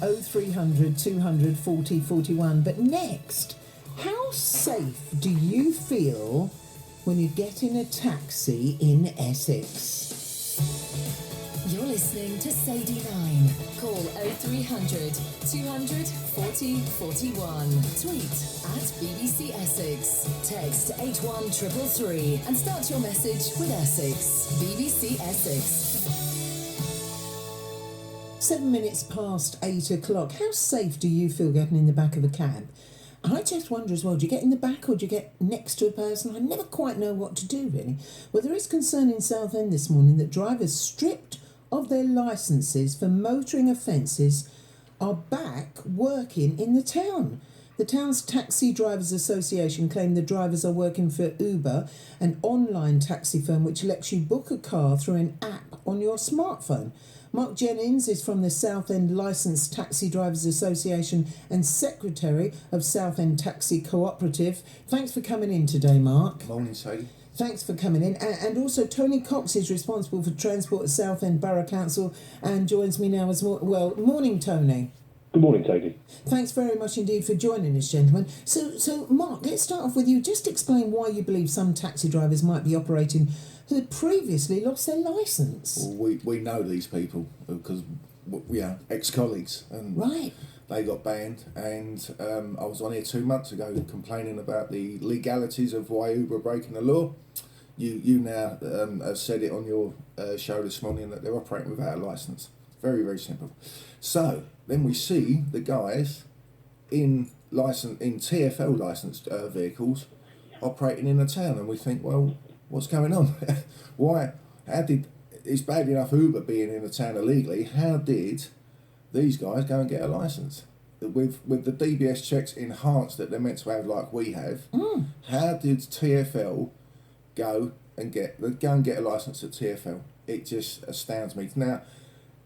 0300 200 40 41. But next, how safe do you feel when you get in a taxi in Essex? You're listening to Sadie 9. Call 0300 200 40 41. Tweet at BBC Essex. Text 81333 and start your message with Essex. BBC Essex. 7 minutes past 8 o'clock. How safe do you feel getting in the back of a cab? I just wonder as well, do you get in the back or do you get next to a person? I never quite know what to do, really. Well, there is concern in Southend this morning that drivers stripped of their licences for motoring offences are back working in the town. The town's Taxi Drivers Association claim the drivers are working for Uber, an online taxi firm which lets you book a car through an app on your smartphone. Mark Jennings is from the Southend Licensed Taxi Drivers Association and Secretary of Southend Taxi Cooperative. Thanks for coming in today, Mark. Morning, Sadie. Thanks for coming in. And also Tony Cox is responsible for transport at Southend Borough Council and joins me now as well. Morning, Tony. Good morning, Sadie. Thanks very much indeed for joining us, gentlemen. So Mark, let's start off with you. Just explain why you believe some taxi drivers might be operating who had previously lost their licence. Well, we know these people because we are ex-colleagues, and Right. they got banned. And I was on here 2 months ago complaining about the legalities of why Uber are breaking the law. You now have said it on your show this morning that they're operating without a licence. Very, very simple. So then we see the guys in TfL licensed vehicles operating in the town, and we think, well, what's going on? Why? It's bad enough Uber being in the town illegally. How did these guys go and get a licence? With the DBS checks enhanced that they're meant to have, like we have, how did TfL go and get a licence at TfL? It just astounds me. Now,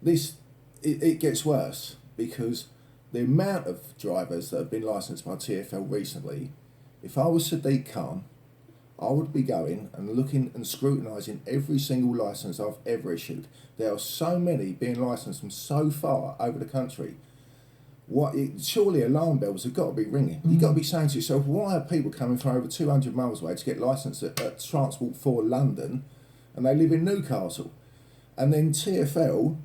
it gets worse because the amount of drivers that have been licensed by TfL recently, if I was Sadiq Khan, I would be going and looking and scrutinising every single licence I've ever issued. There are so many being licensed from so far over the country. Surely alarm bells have got to be ringing. You've got to be saying to yourself, why are people coming from over 200 miles away to get licensed at Transport for London, and they live in Newcastle? And then TfL,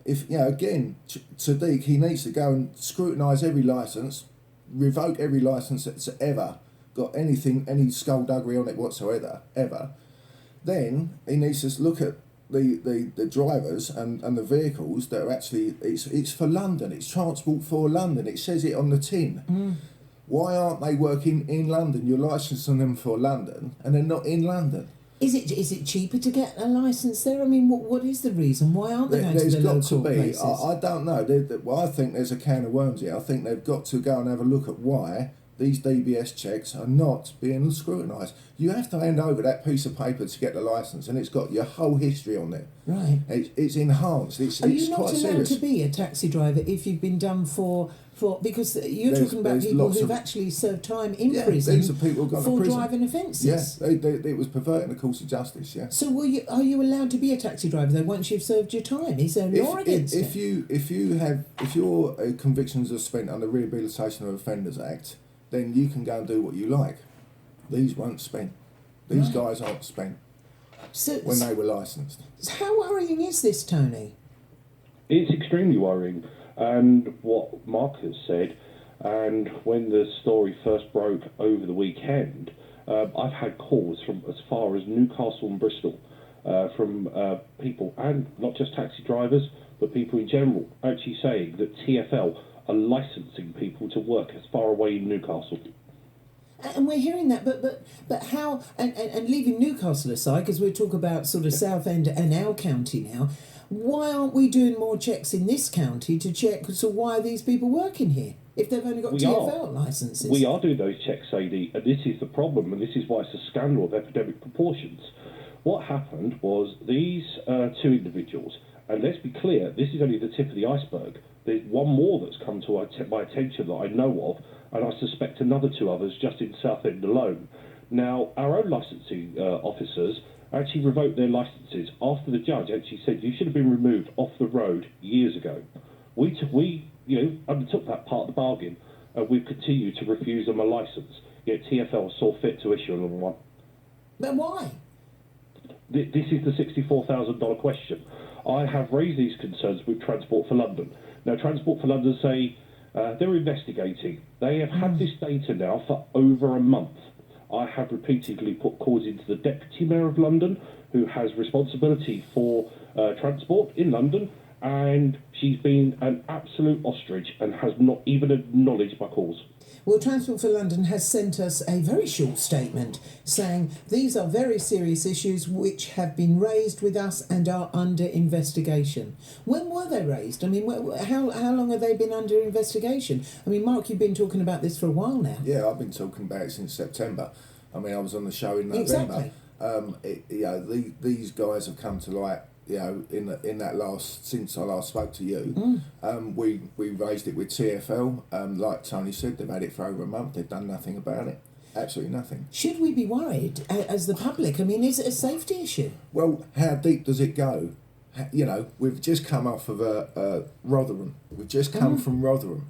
again, Sadiq, he needs to go and scrutinise every licence, revoke every licence that's ever got any skullduggery on it whatsoever, ever. Then he needs to look at the drivers and the vehicles that are actually, it's for London, it's Transport for London, it says it on the tin. Why aren't they working in London? You're licensing them for London and they're not in London. Is it cheaper to get a licence there? I mean, what is the reason? Why aren't they going to the local places? I don't know. I think there's a can of worms here. I think they've got to go and have a look at why these DBS checks are not being scrutinised. You have to hand over that piece of paper to get the licence, and it's got your whole history on it. Right. It's enhanced. Are you not quite allowed serious. to be a taxi driver if you've been done for because you're talking about people who've actually served time in prison these are people who've gone for to prison. driving offences? Yeah, it was perverting the course of justice, yeah. So are you allowed to be a taxi driver though once you've served your time? Is there a law against it? If your convictions are spent under Rehabilitation of Offenders Act, then you can go and do what you like. These weren't spent. These guys aren't spent when they were licensed. How worrying is this, Tony? It's extremely worrying. And what Mark has said, and when the story first broke over the weekend, I've had calls from as far as Newcastle and Bristol from people, and not just taxi drivers, but people in general, actually saying that TfL are licensing people to work as far away in Newcastle. And we're hearing that, but how? And leaving Newcastle aside, because we talk about sort of Southend and our county now. Why aren't we doing more checks in this county to check? So why are these people working here if they've only got TfL licences? We are doing those checks, Sadie, and this is the problem, and this is why it's a scandal of epidemic proportions. What happened was these two individuals, and let's be clear, this is only the tip of the iceberg. There's one more that's come to my attention that I know of, and I suspect another two others just in Southend alone. Now, our own licensing officers actually revoked their licences after the judge actually said you should have been removed off the road years ago. We undertook that part of the bargain, and we've continued to refuse them a licence. Yet TfL saw fit to issue them one. But why? This is the $64,000 question. I have raised these concerns with Transport for London. Now, Transport for London say they're investigating. They have had this data now for over a month. I have repeatedly put calls into the Deputy Mayor of London, who has responsibility for transport in London, and she's been an absolute ostrich and has not even acknowledged my calls. Well, Transport for London has sent us a very short statement saying these are very serious issues which have been raised with us and are under investigation. When were they raised? I mean, how long have they been under investigation? I mean, Mark, you've been talking about this for a while now. Yeah, I've been talking about it since September. I mean, I was on the show in November. Exactly. These guys have come to light. Since I last spoke to you, we raised it with TfL. Like Tony said, they've had it for over a month. They've done nothing about it. Absolutely nothing. Should we be worried as the public? I mean, is it a safety issue? Well, how deep does it go? We've just come off of Rotherham. We've just come from Rotherham.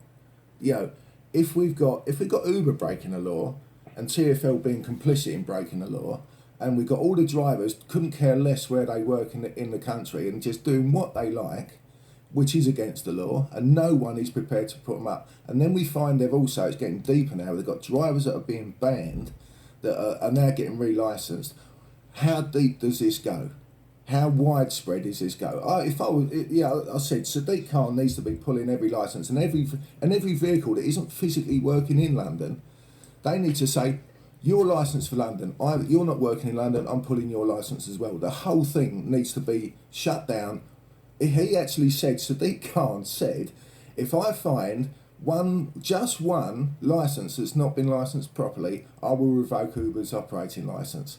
If we've got Uber breaking the law and TfL being complicit in breaking the law, and we've got all the drivers couldn't care less where they work in the country and just doing what they like, which is against the law, and no one is prepared to put them up. And then we find it's getting deeper now. They've got drivers that are being banned that are now getting re-licensed. How deep does this go? How widespread does this go? I said Sadiq Khan needs to be pulling every licence, and every vehicle that isn't physically working in London, they need to say, your licence for London, you're not working in London, I'm pulling your licence as well. The whole thing needs to be shut down. He actually said, Sadiq Khan said, if I find just one licence that's not been licensed properly, I will revoke Uber's operating licence.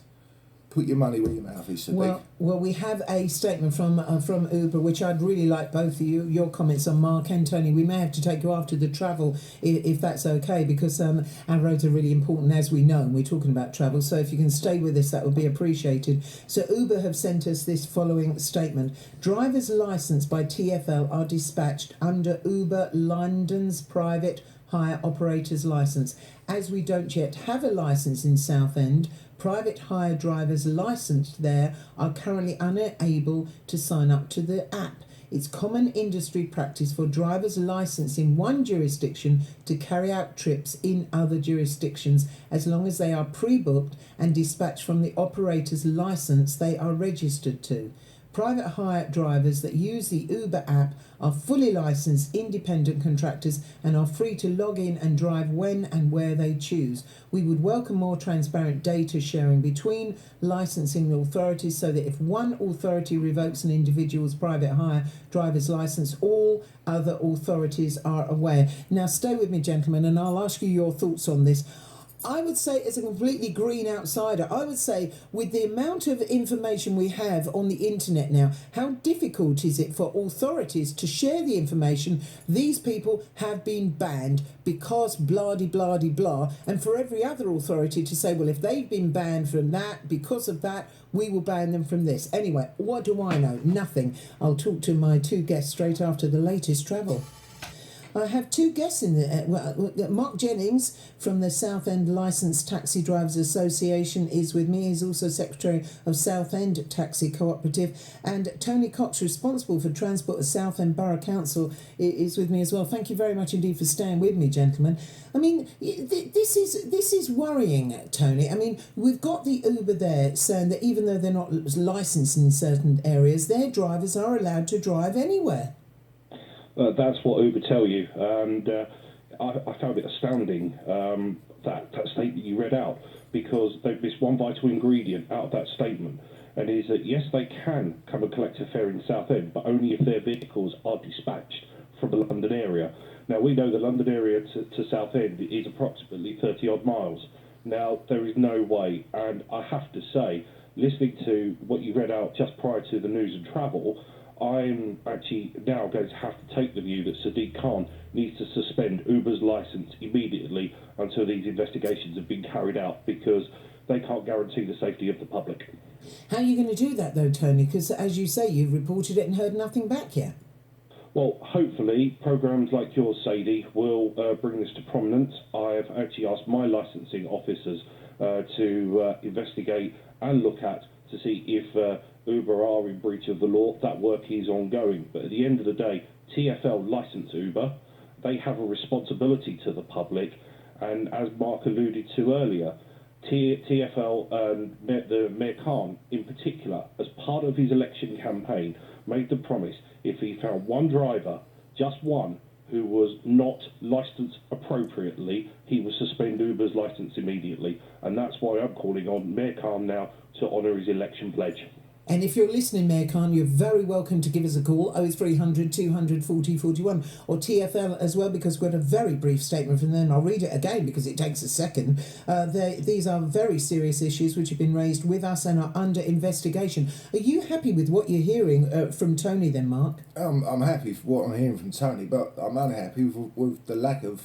Put your money where your mouth is, Sadiq. Well, we have a statement from Uber, which I'd really like both of you, your comments on, Mark and Tony. We may have to take you after the travel, if that's okay, because our roads are really important, as we know, and we're talking about travel. So if you can stay with us, that would be appreciated. So Uber have sent us this following statement. Drivers licensed by TfL are dispatched under Uber London's private hire operator's licence. As we don't yet have a licence in Southend, private hire drivers licensed there are currently unable to sign up to the app. It's common industry practice for drivers licensed in one jurisdiction to carry out trips in other jurisdictions as long as they are pre-booked and dispatched from the operator's licence they are registered to. Private hire drivers that use the Uber app are fully licensed independent contractors and are free to log in and drive when and where they choose. We would welcome more transparent data sharing between licensing authorities so that if one authority revokes an individual's private hire driver's licence, all other authorities are aware. Now stay with me, gentlemen, and I'll ask you your thoughts on this. I would say, as a completely green outsider, I would say with the amount of information we have on the internet now, how difficult is it for authorities to share the information? These people have been banned because blah-de-blah-de-blah, and for every other authority to say, well, if they've been banned from that, because of that, we will ban them from this. Anyway, what do I know? Nothing. I'll talk to my two guests straight after the latest travel. I have two guests in the Mark Jennings from the Southend Licensed Taxi Drivers Association is with me. He's also Secretary of Southend Taxi Cooperative. And Tony Cox, responsible for transport at Southend Borough Council, is with me as well. Thank you very much indeed for staying with me, gentlemen. I mean, this is worrying, Tony. I mean, we've got the Uber there saying that even though they're not licensed in certain areas, their drivers are allowed to drive anywhere. That's what Uber tell you, and I found it astounding, that statement you read out, because they've missed one vital ingredient out of that statement, and is that yes, they can come and collect a fare in Southend, but only if their vehicles are dispatched from the London area. Now, we know the London area to Southend is approximately 30 odd miles. Now, there is no way, and I have to say, listening to what you read out just prior to the news and travel, I'm actually now going to have to take the view that Sadiq Khan needs to suspend Uber's licence immediately until these investigations have been carried out, because they can't guarantee the safety of the public. How are you going to do that, though, Tony? Because, as you say, you've reported it and heard nothing back yet. Well, hopefully, programmes like yours, Sadie, will bring this to prominence. I have actually asked my licensing officers to investigate and look at to see if Uber are in breach of the law. That work is ongoing. But at the end of the day, TfL license Uber. They have a responsibility to the public. And as Mark alluded to earlier, TfL, the Mayor Khan in particular, as part of his election campaign, made the promise if he found one driver, just one, who was not licensed appropriately, he would suspend Uber's licence immediately. And that's why I'm calling on Mayor Khan now to honour his election pledge. And if you're listening, Mayor Khan, you're very welcome to give us a call, 0300 240 41, or TfL as well, because we've got a very brief statement from them. I'll read it again because it takes a second. These are very serious issues which have been raised with us and are under investigation. Are you happy with what you're hearing from Tony then, Mark? I'm happy for what I'm hearing from Tony, but I'm unhappy with the lack of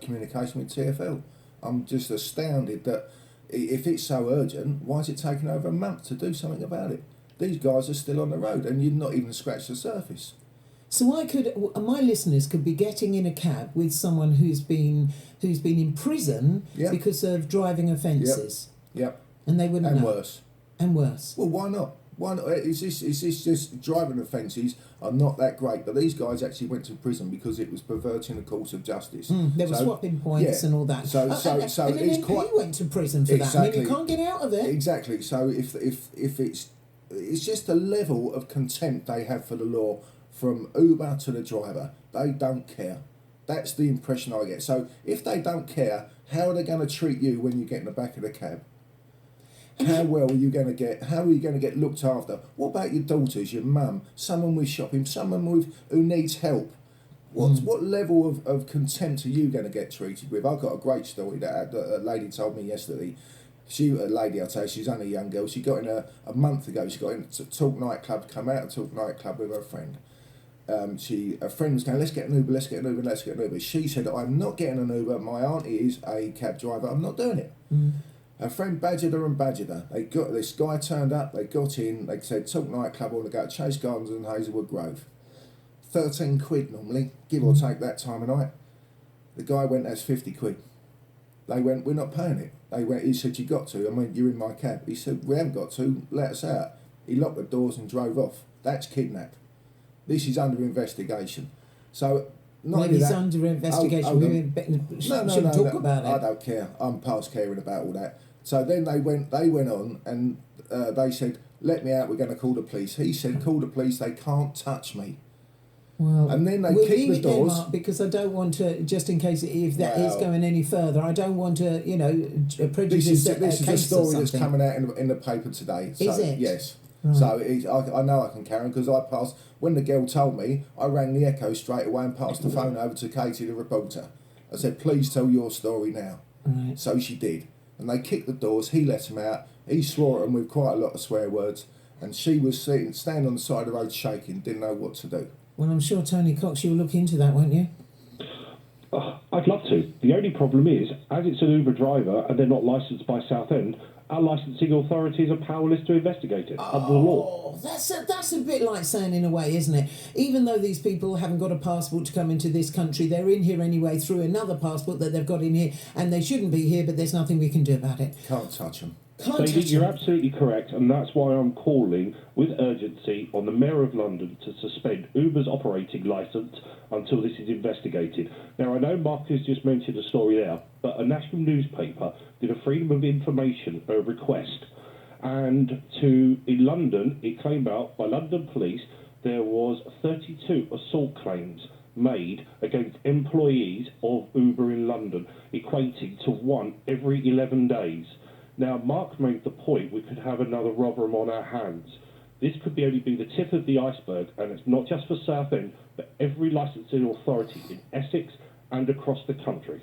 communication with TfL. I'm just astounded that if it's so urgent, why is it taking over a month to do something about it? These guys are still on the road and you've not even scratched the surface. So my listeners could be getting in a cab with someone who's been in prison because of driving offences. Yep. And they wouldn't know. Worse. And worse. Well, why not? Why not? Is this just driving offences are not that great? But these guys actually went to prison because it was perverting the course of justice. They were swapping points and all that. So and it's an MP quite. Went to prison for that. I mean, you can't get out of it. Exactly. So if it's just the level of contempt they have for the law from Uber to the driver, they don't care. That's the impression I get. So if they don't care, how are they going to treat you when you get in the back of the cab? How well are you going to get? How are you going to get looked after? What about your daughters, your mum, someone with shopping, someone who needs help? What level of contempt are you going to get treated with? I've got a great story that a lady told me yesterday. She's only a young girl. She got in a month ago. She got in a Talk nightclub, come out of Talk nightclub with her friend. A friend was going, let's get an Uber. She said, I'm not getting an Uber. My auntie is a cab driver. I'm not doing it. Her friend badgered her. This guy turned up, they got in, they said, Talk nightclub, I want to go to Chase Gardens and Hazelwood Grove. 13 quid normally, give or take that time of night. The guy went, that's 50 quid. They went, we're not paying it. He said, you got to. I mean, you're in my cab. He said, we haven't got to, let us out. He locked the doors and drove off. That's kidnap. This is under investigation. So, it's under investigation. We shouldn't talk about it. I don't care. I'm past caring about all that. So then they went on and they said, let me out, we're going to call the police. He said, call the police, they can't touch me. Well, and then they kicked the doors. There, Mark, because I don't want to, just in case if that is going any further, I don't want to, prejudice. This is a story that's coming out in the paper today. So, is it? Yes. Right. So I know I can carry on because I passed. When the girl told me, I rang the Echo straight away and passed the phone over to Katie, the reporter. I said, please tell your story now. Right. So she did. And they kicked the doors, he let him out, he swore at them with quite a lot of swear words, and she was standing on the side of the road shaking, didn't know what to do. Well, I'm sure Tony Cox, you'll look into that, won't you? I'd love to. The only problem is, as it's an Uber driver and they're not licensed by Southend, our licensing authorities are powerless to investigate it under the law. That's a bit like saying, in a way, isn't it? Even though these people haven't got a passport to come into this country, they're in here anyway through another passport that they've got in here, and they shouldn't be here, but there's nothing we can do about it. Can't touch them. You're absolutely correct, and that's why I'm calling with urgency on the Mayor of London to suspend Uber's operating licence until this is investigated. Now, I know Mark has just mentioned a story there, but a national newspaper did a Freedom of Information request, and in London, it came out by London Police there was 32 assault claims made against employees of Uber in London, equating to one every 11 days. Now, Mark made the point we could have another Rotherham on our hands. This could only be the tip of the iceberg, and it's not just for Southend, but every licensing authority in Essex and across the country.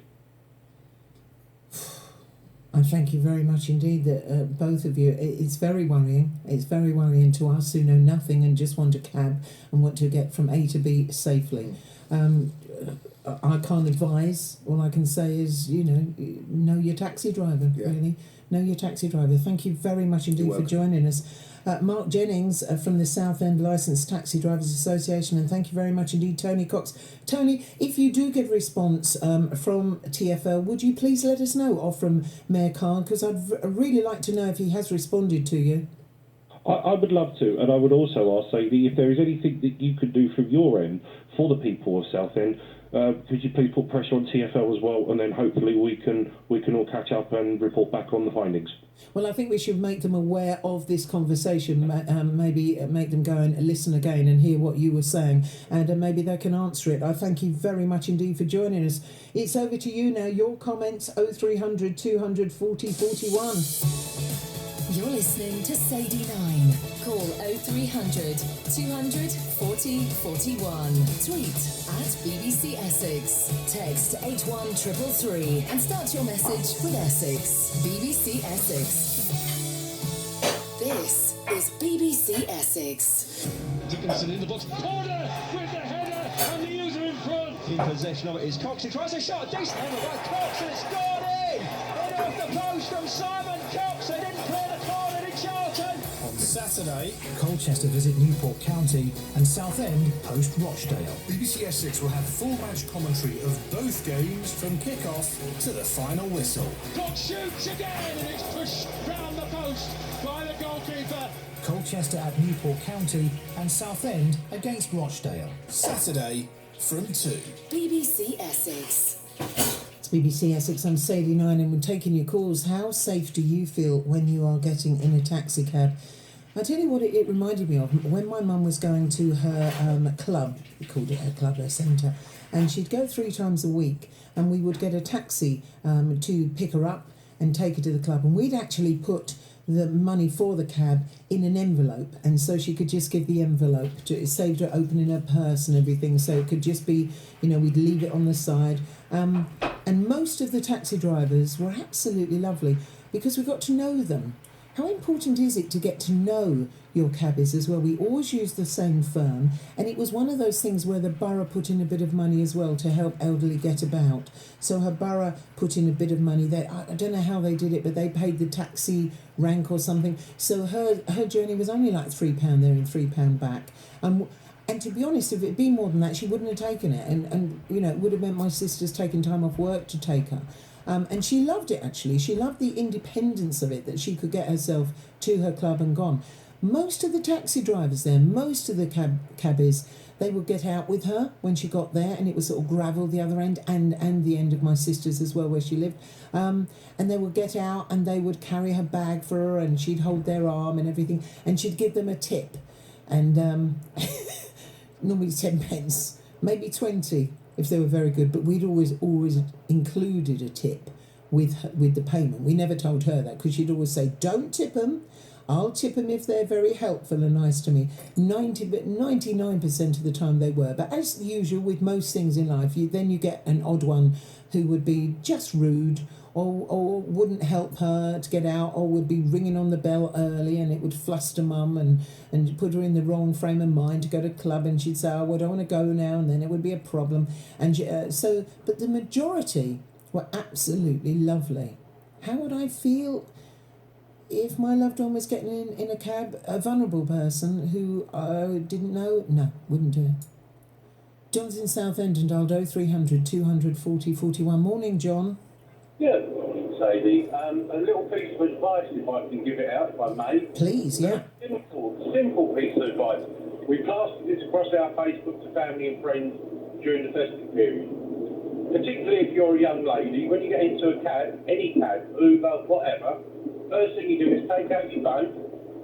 I thank you very much indeed, that both of you. It's very worrying. It's very worrying to us who know nothing and just want a cab and want to get from A to B safely. I can't advise. All I can say is, know your taxi driver, really. Know your taxi driver. Thank you very much indeed for joining us. Mark Jennings from the Southend Licensed Taxi Drivers Association, and thank you very much indeed, Tony Cox. Tony, if you do get a response from TfL, would you please let us know, or from Mayor Khan, because I'd really like to know if he has responded to you. I would love to, and I would also ask Sadie if there is anything that you could do from your end for the people of Southend. Could you please put pressure on TfL as well, and then hopefully we can all catch up and report back on the findings. Well, I think we should make them aware of this conversation, maybe make them go and listen again and hear what you were saying, and maybe they can answer it. I thank you very much indeed for joining us. It's over to you now. Your comments, 0300 240 41. You're listening to Sadie 9. Call 0300 240 41. Tweet at BBC Essex. Text 81333 and start your message with Essex. BBC Essex. This is BBC Essex. Dickinson in the box. Corner with the header and the user in front. In possession of it is Cox. He tries a shot. Decent header by Cox and it's gone in. Right off the post from Simon Cox. They didn't clear the corner in Charlton. On Saturday, Colchester visit Newport County and Southend host Rochdale. BBC Essex will have full match commentary of both games from kick-off to the final whistle. Cox shoots again and it's pushed round the post by the goalkeeper. Colchester at Newport County and Southend against Rochdale. Saturday from 2. BBC Essex. It's BBC Essex, I'm Sadie 9, and we're taking your calls. How safe do you feel when you are getting in a taxi cab? I tell you what it reminded me of. When my mum was going to her club, we called it her club, her centre, and she'd go 3 times a week, and we would get a taxi to pick her up and take her to the club, and we'd actually put the money for the cab in an envelope, and so she could just give the envelope it saved her opening her purse and everything, so it could just be, we'd leave it on the side, and most of the taxi drivers were absolutely lovely because we got to know them. How important is it to get to know your cabbies as well? We always use the same firm, and it was one of those things where the borough put in a bit of money as well to help elderly get about. So her borough put in a bit of money. I don't know how they did it, but they paid the taxi rank or something. So her journey was only like £3 there and £3 back. And to be honest, if it'd been more than that, she wouldn't have taken it. And it would have meant my sister's taking time off work to take her. And she loved it, actually. She loved the independence of it, that she could get herself to her club and gone. Most of the taxi drivers there, most of the cabbies, they would get out with her when she got there, and it was sort of gravel the other end and the end of my sister's as well, where she lived. And they would get out and they would carry her bag for her, and she'd hold their arm and everything, and she'd give them a tip. And normally 10 pence, maybe 20 if they were very good, but we'd always included a tip with the payment. We never told her that, because she'd always say, don't tip them, I'll tip them if they're very helpful and nice to me. 99% of the time they were, but as usual with most things in life, you get an odd one who would be just rude, or wouldn't help her to get out, or would be ringing on the bell early, and it would fluster mum and put her in the wrong frame of mind to go to club, and she'd say, oh, I don't want to go now, and then it would be a problem. And but the majority were absolutely lovely. How would I feel if my loved one was getting in a cab, a vulnerable person who I didn't know? No, wouldn't do it. John's in Southend and Aldo, 300 240 41. Morning, John. Yeah, Sadie, a little piece of advice, if I can give it out, if I may. Please, yeah. Simple piece of advice. We plastered this across our Facebook to family and friends during the festive period. Particularly if you're a young lady, when you get into a cab, any cab, Uber, whatever, first thing you do is take out your phone,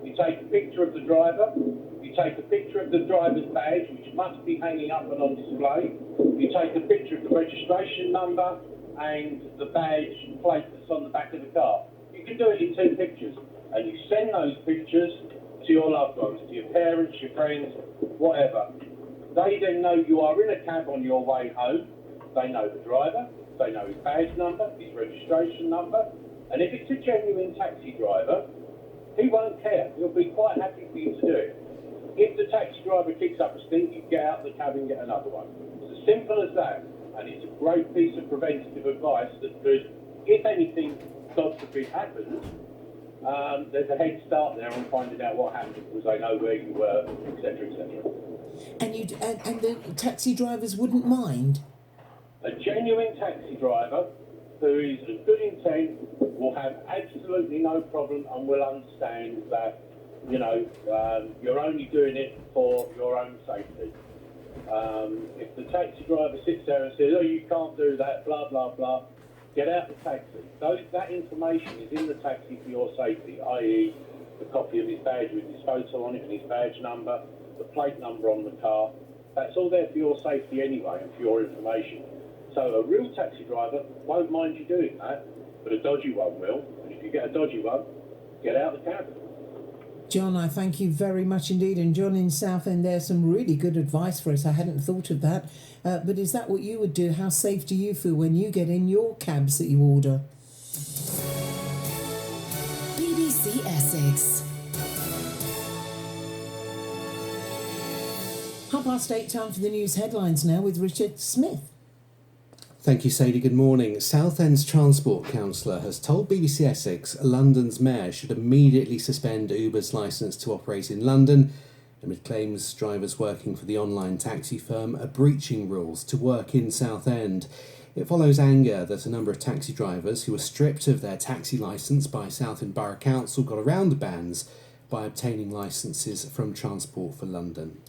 you take a picture of the driver, you take a picture of the driver's badge, which must be hanging up and on display, you take a picture of the registration number and the badge plate that's on the back of the car. You can do it in 2 pictures, and you send those pictures to your loved ones, to your parents, your friends, whatever. They then know you are in a cab on your way home. They know the driver, they know his badge number, his registration number, and if it's a genuine taxi driver, he won't care. He'll be quite happy for you to do it. If the taxi driver kicks up a stink, you get out of the cab and get another one. It's as simple as that. And it's a great piece of preventative advice that could, if anything, God forbid, happens, there's a head start there on finding out what happened because they know where you were, etc., etc. And the taxi drivers wouldn't mind? A genuine taxi driver who is of good intent will have absolutely no problem and will understand that, you're only doing it for your own safety. If the taxi driver sits there and says, oh, you can't do that, blah, blah, blah, get out the taxi. That information is in the taxi for your safety, i.e. the copy of his badge with his photo on it and his badge number, the plate number on the car. That's all there for your safety anyway and for your information. So a real taxi driver won't mind you doing that, but a dodgy one will. And if you get a dodgy one, get out of the cab. John, I thank you very much indeed. And John in Southend, there's some really good advice for us. I hadn't thought of that. But is that what you would do? How safe do you feel when you get in your cabs that you order? BBC Essex. 8:30, time for the news headlines now with Richard Smith. Thank you, Sadie. Good morning. Southend's Transport Councillor has told BBC Essex London's mayor should immediately suspend Uber's licence to operate in London amid claims drivers working for the online taxi firm are breaching rules to work in Southend. It follows anger that a number of taxi drivers who were stripped of their taxi licence by Southend Borough Council got around the bans by obtaining licences from Transport for London.